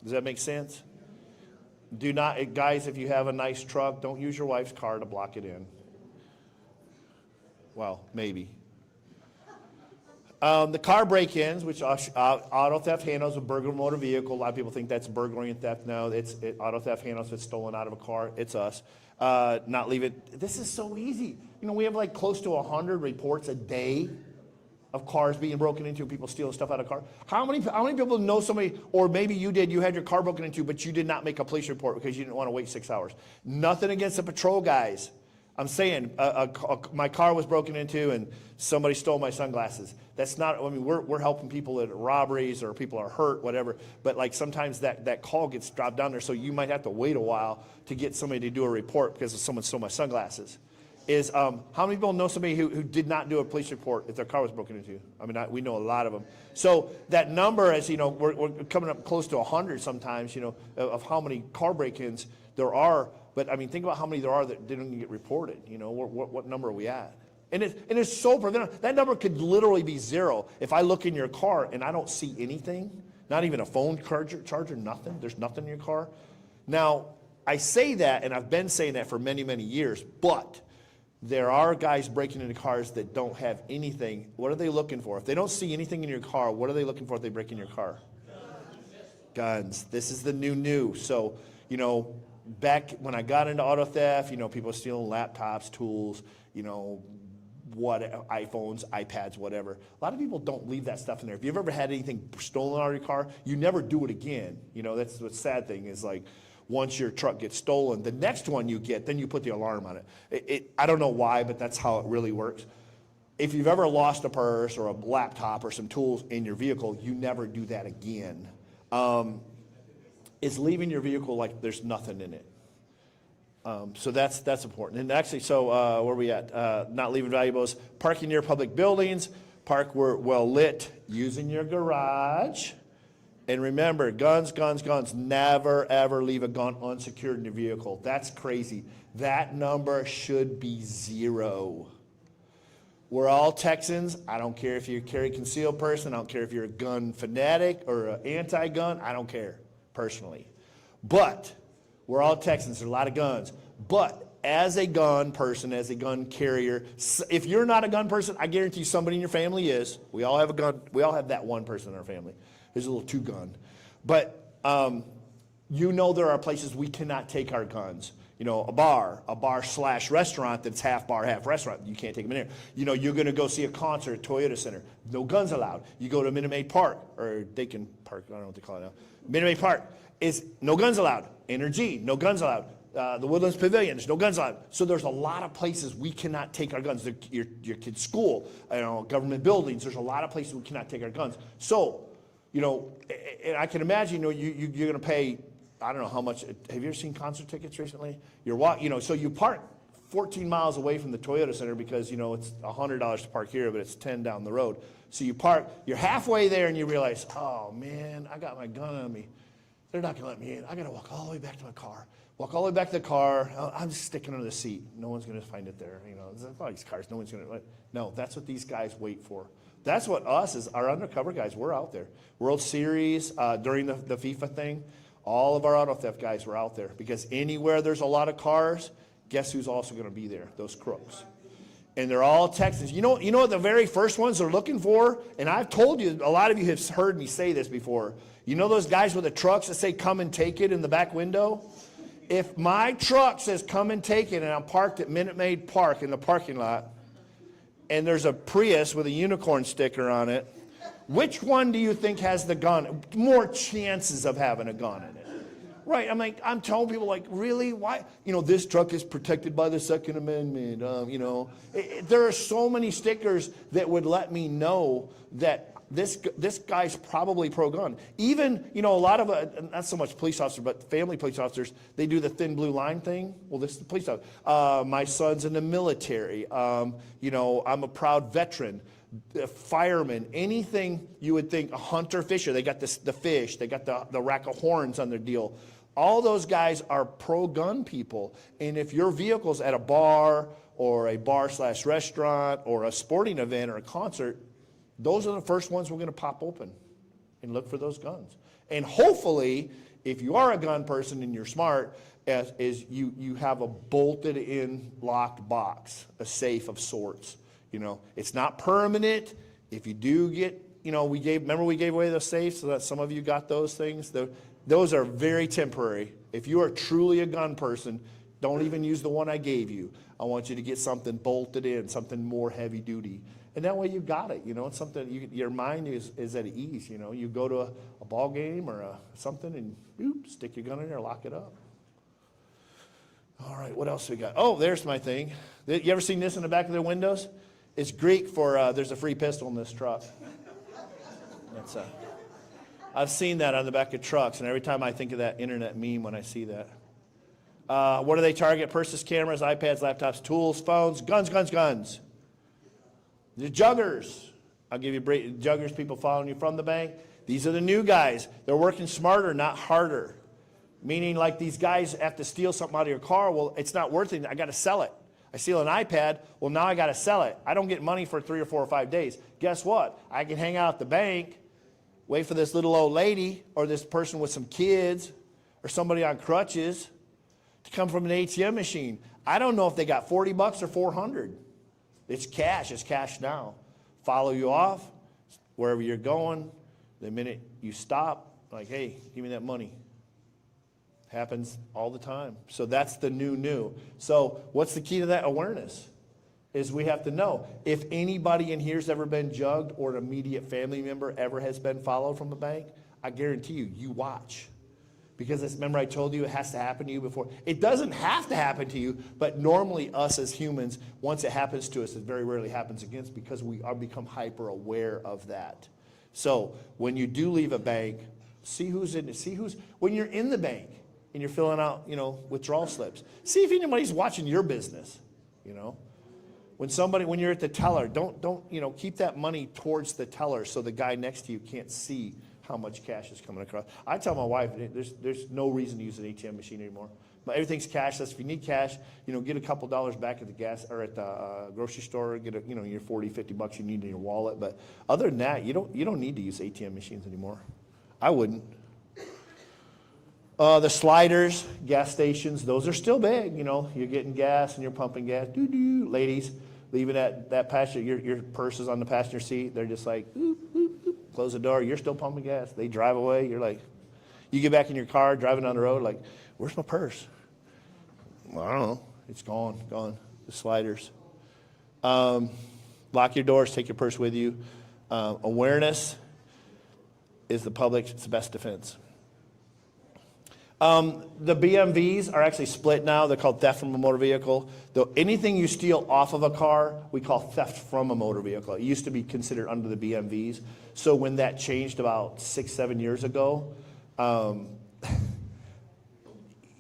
Does that make sense? Do not, guys, if you have a nice truck, don't use your wife's car to block it in. Well, maybe. The car break-ins, which auto theft handles a burglary motor vehicle. A lot of people think that's burglary and theft. No, auto theft handles if it's stolen out of a car. It's us. Not leave it. This is so easy. You know, we have like close to 100 reports a day of cars being broken into, people stealing stuff out of cars. How many people know somebody, or maybe you had your car broken into, but you did not make a police report because you didn't want to wait 6 hours? Nothing against the patrol guys. I'm saying my car was broken into and somebody stole my sunglasses. That's not, I mean, we're helping people at robberies or people are hurt, whatever. But like sometimes that call gets dropped down there, so you might have to wait a while to get somebody to do a report because someone stole my sunglasses. How many people know somebody who did not do a police report if their car was broken into? I mean, we know a lot of them. So that number, as you know, we're coming up close to 100 sometimes, you know, of how many car break-ins there are. But I mean, think about how many there are that didn't get reported. You know, what number are we at? And it's so preventable. That number could literally be 0. If I look in your car and I don't see anything, not even a phone charger, nothing. There's nothing in your car. Now, I say that, and I've been saying that for many, many years, but there are guys breaking into cars that don't have anything. What are they looking for? If they don't see anything in your car, what are they looking for if they break in your car? Guns. This is the new. So, you know, back when I got into auto theft, you know, people stealing laptops, tools, you know, iPhones, iPads, whatever. A lot of people don't leave that stuff in there. If you've ever had anything stolen out of your car, you never do it again. You know, that's the sad thing is like, once your truck gets stolen, the next one you get, then you put the alarm on it. I don't know why, but that's how it really works. If you've ever lost a purse or a laptop or some tools in your vehicle, you never do that again. It's leaving your vehicle like there's nothing in it. So that's important. And actually, so where are we at? Not leaving valuables. Parking near public buildings. Park where well lit. Using your garage. And remember, guns. Never, ever leave a gun unsecured in your vehicle. That's crazy. That number should be 0. We're all Texans. I don't care if you carry concealed person. I don't care if you're a gun fanatic or an anti-gun. I don't care, personally. But we're all Texans. There's a lot of guns. But as a gun person, as a gun carrier, if you're not a gun person, I guarantee somebody in your family is. We all have a gun. We all have that one person in our family. There's a little 2-gun. But you know there are places we cannot take our guns. You know, a bar/restaurant that's half bar, half restaurant. You can't take them in there. You know, you're going to go see a concert at Toyota Center. No guns allowed. You go to Minute Maid Park, or Dakin Park, I don't know what they call it now. Minute Maid Park is no guns allowed. Energy, no guns allowed. The Woodlands Pavilion, there's no guns allowed. So there's a lot of places we cannot take our guns. Your kid's school, you know, government buildings, there's a lot of places we cannot take our guns. So, you know, and I can imagine, you know, you're going to pay, I don't know how much. Have you ever seen concert tickets recently? You know, so you park 14 miles away from the Toyota Center because, you know, it's $100 to park here, but it's 10 down the road. So you park, you're halfway there and you realize, oh man, I got my gun on me. They're not going to let me in. I got to walk all the way back to my car. Walk all the way back to the car. I'm just sticking under the seat. No one's going to find it there. You know, there's all these cars. No one's going to. No, that's what these guys wait for. That's what us is our undercover guys. We're out there. World Series during the FIFA thing. All of our auto theft guys were out there because anywhere there's a lot of cars, guess who's also going to be there? Those crooks. And they're all Texans. You know what the very first ones they're looking for? And I've told you, a lot of you have heard me say this before. You know those guys with the trucks that say come and take it in the back window? If my truck says come and take it and I'm parked at Minute Maid Park in the parking lot and there's a Prius with a unicorn sticker on it, which one do you think has the gun? More chances of having a gun in it. Right, I'm telling people like, really, why? You know, this truck is protected by the Second Amendment. You know, there are so many stickers that would let me know that this guy's probably pro-gun. Even, you know, a lot of, not so much police officers, but family police officers, they do the thin blue line thing. Well, this is the police officer. My son's in the military. You know, I'm a proud veteran. A fireman, anything you would think, a hunter fisher, they got the fish, they got the rack of horns on their deal. All those guys are pro-gun people. And if your vehicle's at a bar or a bar/restaurant or a sporting event or a concert, those are the first ones we're going to pop open and look for those guns. And hopefully, if you are a gun person and you're smart, is you have a bolted in locked box, a safe of sorts. You know, it's not permanent. If you do get, you know, remember we gave away those safes so that some of you got those things? Those are very temporary. If you are truly a gun person, don't even use the one I gave you. I want you to get something bolted in, something more heavy duty. And that way you got it, you know, it's something, your mind is at ease, you know. You go to a ball game or something and stick your gun in there, lock it up. All right, what else we got? Oh, there's my thing. You ever seen this in the back of their windows? It's Greek for there's a free pistol in this truck. That's I've seen that on the back of trucks, and every time I think of that internet meme when I see that. What do they target? Purses, cameras, iPads, laptops, tools, phones, guns, guns, guns. The juggers. I'll give you juggers, people following you from the bank. These are the new guys. They're working smarter, not harder. Meaning like these guys have to steal something out of your car. Well, it's not worth it. I got to sell it. I steal an iPad. Well, now I got to sell it. I don't get money for 3 or 4 or 5 days. Guess what? I can hang out at the bank, wait for this little old lady or this person with some kids or somebody on crutches to come from an ATM machine. I don't know if they got $40 or 400. It's cash. It's cash now. Follow you off wherever you're going. The minute you stop, like, hey, give me that money. Happens all the time. So that's the new. So what's the key to that? Awareness. Is we have to know. If anybody in here's ever been jugged or an immediate family member ever has been followed from the bank, I guarantee you watch. Because remember I told you it has to happen to you before. It doesn't have to happen to you, but normally us as humans, once it happens to us, it very rarely happens again because we are become hyper aware of that. So when you do leave a bank, see who's when you're in the bank and you're filling out, withdrawal slips. See if anybody's watching your business, When you're at the teller, don't keep that money towards the teller so the guy next to you can't see how much cash is coming across. I tell my wife, there's no reason to use an ATM machine anymore. But everything's cashless. If you need cash, get a couple dollars back at the gas or at the grocery store. Get your $40-50 you need in your wallet. But other than that, you don't need to use ATM machines anymore. I wouldn't. The sliders, gas stations, those are still big. You're getting gas and you're pumping gas. Doo-doo. Ladies, leaving that passenger, your purse is on the passenger seat. They're just like, oop, oop, oop. Close the door. You're still pumping gas. They drive away. You're like, you get back in your car, driving down the road, like, where's my purse? Well, I don't know. It's gone. The sliders. Lock your doors. Take your purse with you. Awareness is the best defense. The BMVs are actually split now. They're called theft from a motor vehicle. Anything you steal off of a car, we call theft from a motor vehicle. It used to be considered under the BMVs. So when that changed about 6-7 years ago,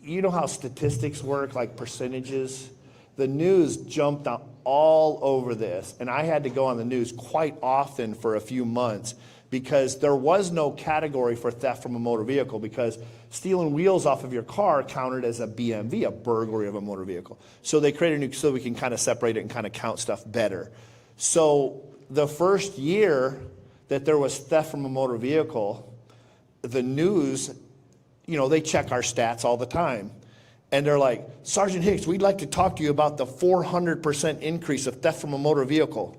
you know how statistics work, like percentages? The news jumped all over this, and I had to go on the news quite often for a few months because there was no category for theft from a motor vehicle because stealing wheels off of your car counted as a BMV, a burglary of a motor vehicle. So they created a new, so we can kind of separate it and kind of count stuff better. So the first year that there was theft from a motor vehicle, the news, they check our stats all the time. And they're like, Sergeant Hicks, we'd like to talk to you about the 400% increase of theft from a motor vehicle.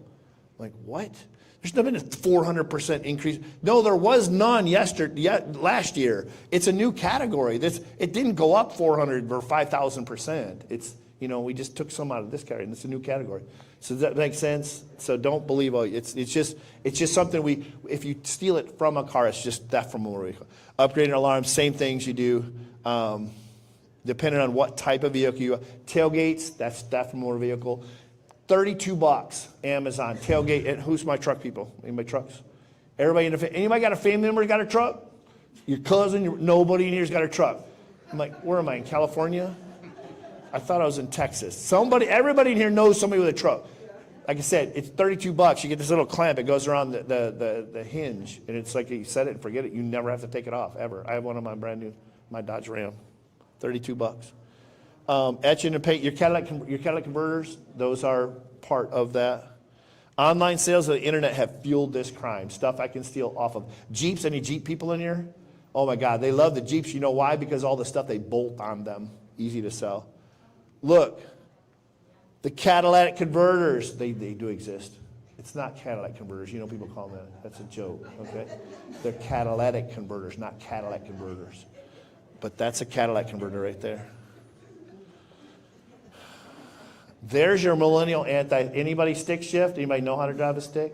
I'm like, what? There's not been a 400% increase. No, there was none last year. It's a new category. It didn't go up 400 or 5,000%. It's, we just took some out of this category, and it's a new category. So does that make sense? So don't believe it's just something if you steal it from a car, it's just theft from a motor vehicle. Upgrading alarms, same things you do. Depending on what type of vehicle you have. Tailgates, that's theft from a motor vehicle. $32, Amazon, tailgate. And who's my truck people? Anybody trucks? Anybody got a family member got a truck? Your cousin, nobody in here's got a truck. I'm like, where am I, in California? I thought I was in Texas. Everybody in here knows somebody with a truck. Like I said, it's $32. You get this little clamp. It goes around the hinge. And it's like you set it and forget it. You never have to take it off, ever. I have one of my Dodge Ram. $32. Etching and paint, your Cadillac converters, those are part of that. Online sales of the internet have fueled this crime. Stuff I can steal off of. Jeeps, any Jeep people in here? Oh my God, they love the Jeeps. You know why? Because all the stuff they bolt on them, easy to sell. Look, the catalytic converters, they do exist. It's not Cadillac converters. People call them that. That's a joke, okay? They're catalytic converters, not Cadillac converters. But that's a Cadillac converter right there. There's your millennial anybody stick shift? Anybody know how to drive a stick?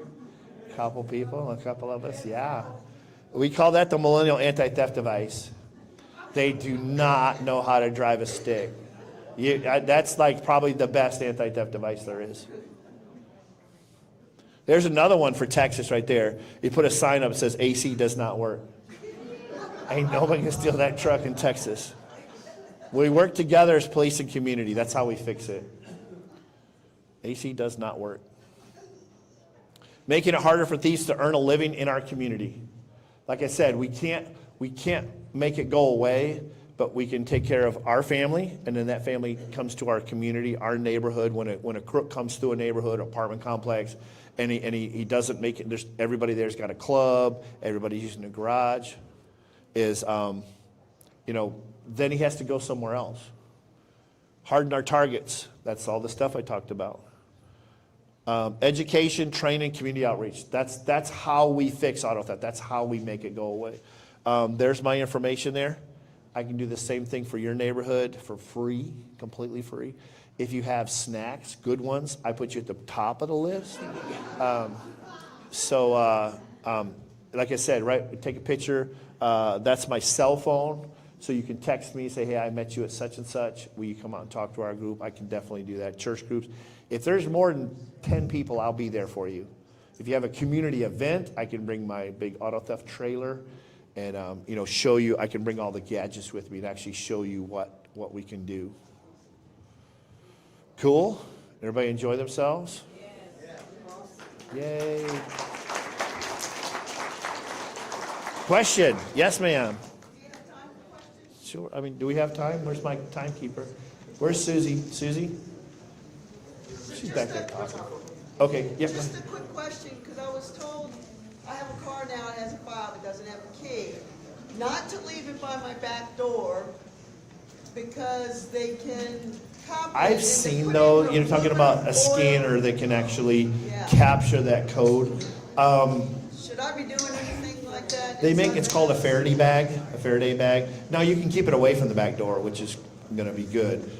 A couple of us, yeah. We call that the millennial anti-theft device. They do not know how to drive a stick. That's like probably the best anti-theft device there is. There's another one for Texas right there. You put a sign up that says AC does not work. Ain't nobody can steal that truck in Texas. We work together as police and community. That's how we fix it. AC does not work. Making it harder for thieves to earn a living in our community. Like I said, we can't make it go away, but we can take care of our family, and then that family comes to our community, our neighborhood. When a crook comes through a neighborhood, apartment complex, and he doesn't make it, everybody there's got a club, everybody's using a garage, then he has to go somewhere else. Harden our targets. That's all the stuff I talked about. Education, training, community outreach. That's how we fix auto theft. That's how we make it go away. There's my information there. I can do the same thing for your neighborhood for free, completely free. If you have snacks, good ones, I put you at the top of the list. Like I said, right, take a picture. That's my cell phone. So you can text me, say, hey, I met you at such and such. Will you come out and talk to our group? I can definitely do that. Church groups. If there's more than 10 people, I'll be there for you. If you have a community event, I can bring my big auto theft trailer and, show you. I can bring all the gadgets with me and actually show you what we can do. Cool? Everybody enjoy themselves? Yay. Question? Yes, ma'am. Sure. I mean, do we have time? Where's my timekeeper? Where's Susie? Susie? She's back there talking. Okay. Yeah. Just a quick question, because I was told I have a car now that has a fob, it doesn't have a key. Not to leave it by my back door because they can copy it. I've seen those. You're talking about a scanner that can actually capture that code. Should I be doing anything like that? It's called a Faraday bag. Now you can keep it away from the back door, which is going to be good.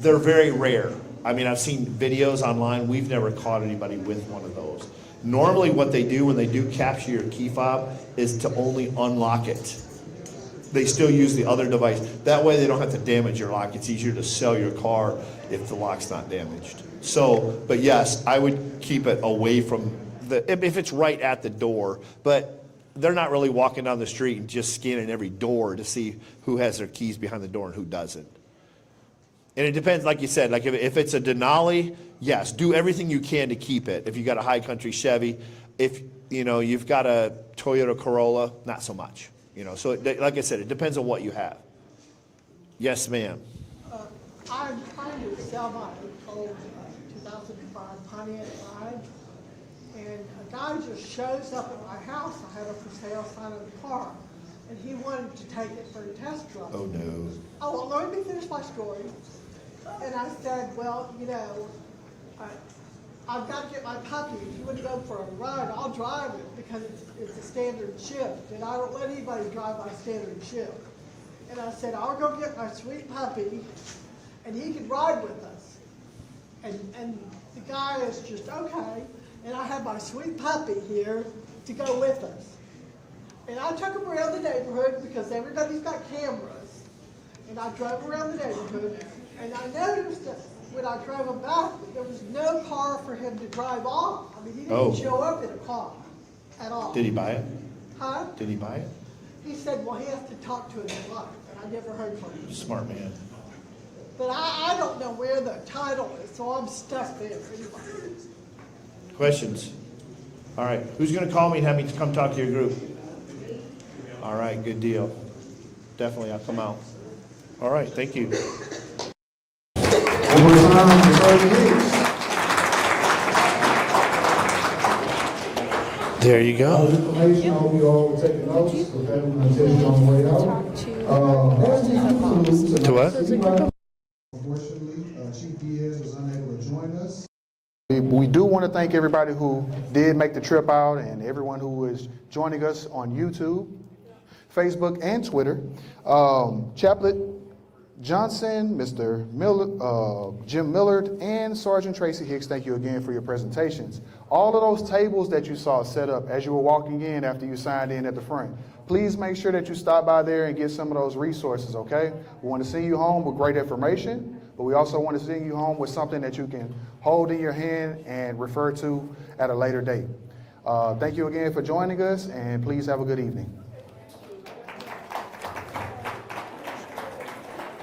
They're very rare. I mean, I've seen videos online. We've never caught anybody with one of those. Normally what they do when they do capture your key fob is to only unlock it. They still use the other device. That way they don't have to damage your lock. It's easier to sell your car if the lock's not damaged. So, but yes, I would keep it away from if it's right at the door, but they're not really walking down the street and just scanning every door to see who has their keys behind the door and who doesn't. And it depends, like you said, like if it's a Denali, yes, do everything you can to keep it. If you got a high country Chevy, if you've got a Toyota Corolla, not so much. So like I said, it depends on what you have. Yes, ma'am. I'm trying to sell my old 2005 Pontiac Glide, and a guy just shows up at my house. I had a for sale sign of the car, and he wanted to take it for a test drive. Oh no. Oh, well, let me finish my story. And I said, well, I've got to get my puppy. If you want to go for a ride, I'll drive it because it's a standard shift, and I don't let anybody drive my standard shift. And I said, I'll go get my sweet puppy, and he can ride with us. And the guy is just, okay. And I have my sweet puppy here to go with us. And I took him around the neighborhood because everybody's got cameras. And I drove around the neighborhood, and I noticed that when I drove him back, there was no car for him to drive off. I mean, he didn't show up in a car at all. Did he buy it? Huh? Did he buy it? He said, well, he has to talk to his wife, and I never heard from him. Smart man. But I don't know where the title is, so I'm stuck there. Questions? All right. Who's going to call me and have me come talk to your group? All right. Good deal. Definitely, I'll come out. All right. Thank you. There you go. Information, I hope you all will take notes, with that, we're going to take it on the way out. As we conclude, To what? unfortunately, Chief Diaz was unable to join us. We do want to thank everybody who did make the trip out and everyone who is joining us on YouTube, Facebook, and Twitter. Chaplet, Johnson, Mr. Miller, Jim Millard, and Sergeant Tracy Hicks, thank you again for your presentations. All of those tables that you saw set up as you were walking in after you signed in at the front, please make sure that you stop by there and get some of those resources, okay? We want to send you home with great information, but we also want to send you home with something that you can hold in your hand and refer to at a later date. Thank you again for joining us, and please have a good evening.